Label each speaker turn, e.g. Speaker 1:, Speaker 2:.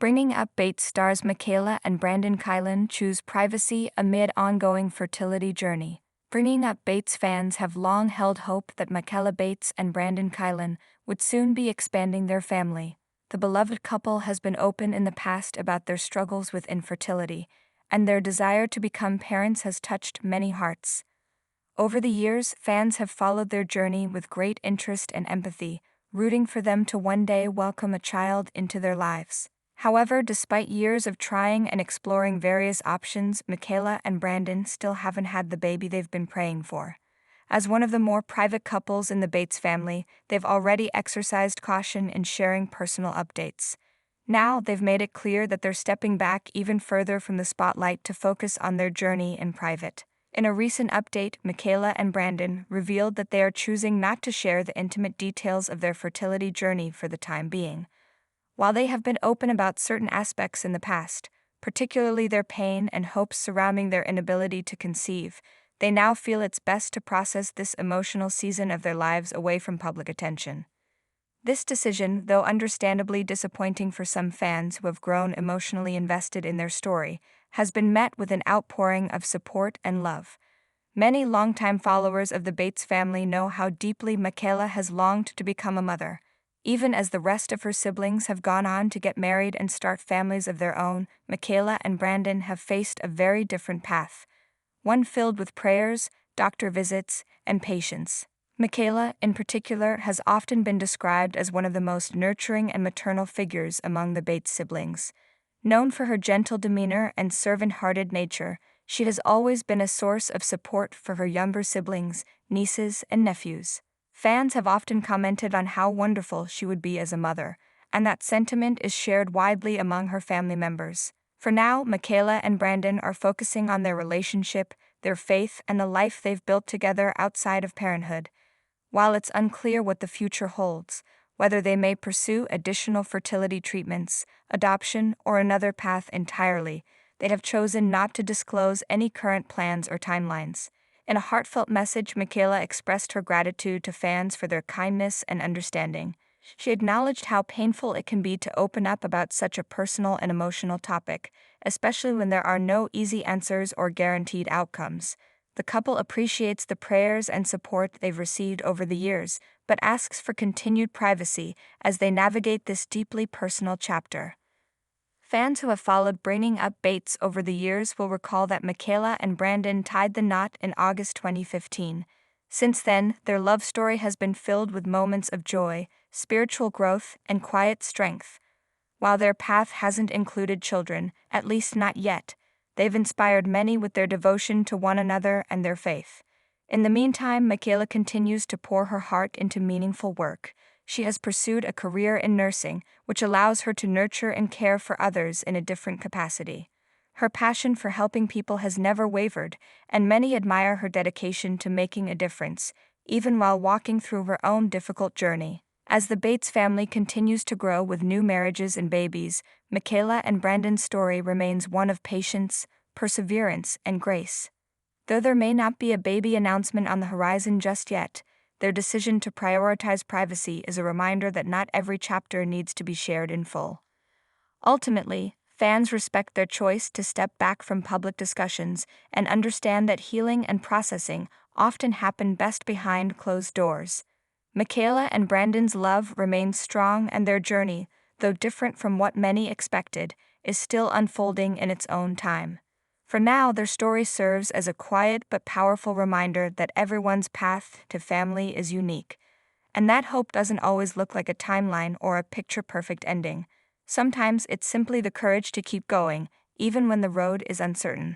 Speaker 1: Bringing Up Bates stars Michaela and Brandon Keilen choose privacy amid ongoing fertility journey. Bringing Up Bates fans have long held hope that Michaela Bates and Brandon Keilen would soon be expanding their family. The beloved couple has been open in the past about their struggles with infertility, and their desire to become parents has touched many hearts. Over the years, fans have followed their journey with great interest and empathy, rooting for them to one day welcome a child into their lives. However, despite years of trying and exploring various options, Michaela and Brandon still haven't had the baby they've been praying for. As one of the more private couples in the Bates family, they've already exercised caution in sharing personal updates. Now, they've made it clear that they're stepping back even further from the spotlight to focus on their journey in private. In a recent update, Michaela and Brandon revealed that they are choosing not to share the intimate details of their fertility journey for the time being. While they have been open about certain aspects in the past, particularly their pain and hopes surrounding their inability to conceive, they now feel it's best to process this emotional season of their lives away from public attention. This decision, though understandably disappointing for some fans who have grown emotionally invested in their story, has been met with an outpouring of support and love. Many longtime followers of the Bates family know how deeply Michaela has longed to become a mother. Even as the rest of her siblings have gone on to get married and start families of their own, Michaela and Brandon have faced a very different path, one filled with prayers, doctor visits, and patience. Michaela, in particular, has often been described as one of the most nurturing and maternal figures among the Bates siblings. Known for her gentle demeanor and servant-hearted nature, she has always been a source of support for her younger siblings, nieces, and nephews. Fans have often commented on how wonderful she would be as a mother, and that sentiment is shared widely among her family members. For now, Michaela and Brandon are focusing on their relationship, their faith, and the life they've built together outside of parenthood. While it's unclear what the future holds, whether they may pursue additional fertility treatments, adoption, or another path entirely, they have chosen not to disclose any current plans or timelines. In a heartfelt message, Michaela expressed her gratitude to fans for their kindness and understanding. She acknowledged how painful it can be to open up about such a personal and emotional topic, especially when there are no easy answers or guaranteed outcomes. The couple appreciates the prayers and support they've received over the years, but asks for continued privacy as they navigate this deeply personal chapter. Fans who have followed Bringing Up Bates over the years will recall that Michaela and Brandon tied the knot in August 2015. Since then, their love story has been filled with moments of joy, spiritual growth, and quiet strength. While their path hasn't included children, at least not yet, they've inspired many with their devotion to one another and their faith. In the meantime, Michaela continues to pour her heart into meaningful work. She has pursued a career in nursing, which allows her to nurture and care for others in a different capacity. Her passion for helping people has never wavered, and many admire her dedication to making a difference, even while walking through her own difficult journey. As the Bates family continues to grow with new marriages and babies, Michaela and Brandon's story remains one of patience, perseverance, and grace. Though there may not be a baby announcement on the horizon just yet, their decision to prioritize privacy is a reminder that not every chapter needs to be shared in full. Ultimately, fans respect their choice to step back from public discussions and understand that healing and processing often happen best behind closed doors. Michaela and Brandon's love remains strong, and their journey, though different from what many expected, is still unfolding in its own time. For now, their story serves as a quiet but powerful reminder that everyone's path to family is unique, and that hope doesn't always look like a timeline or a picture-perfect ending. Sometimes it's simply the courage to keep going, even when the road is uncertain.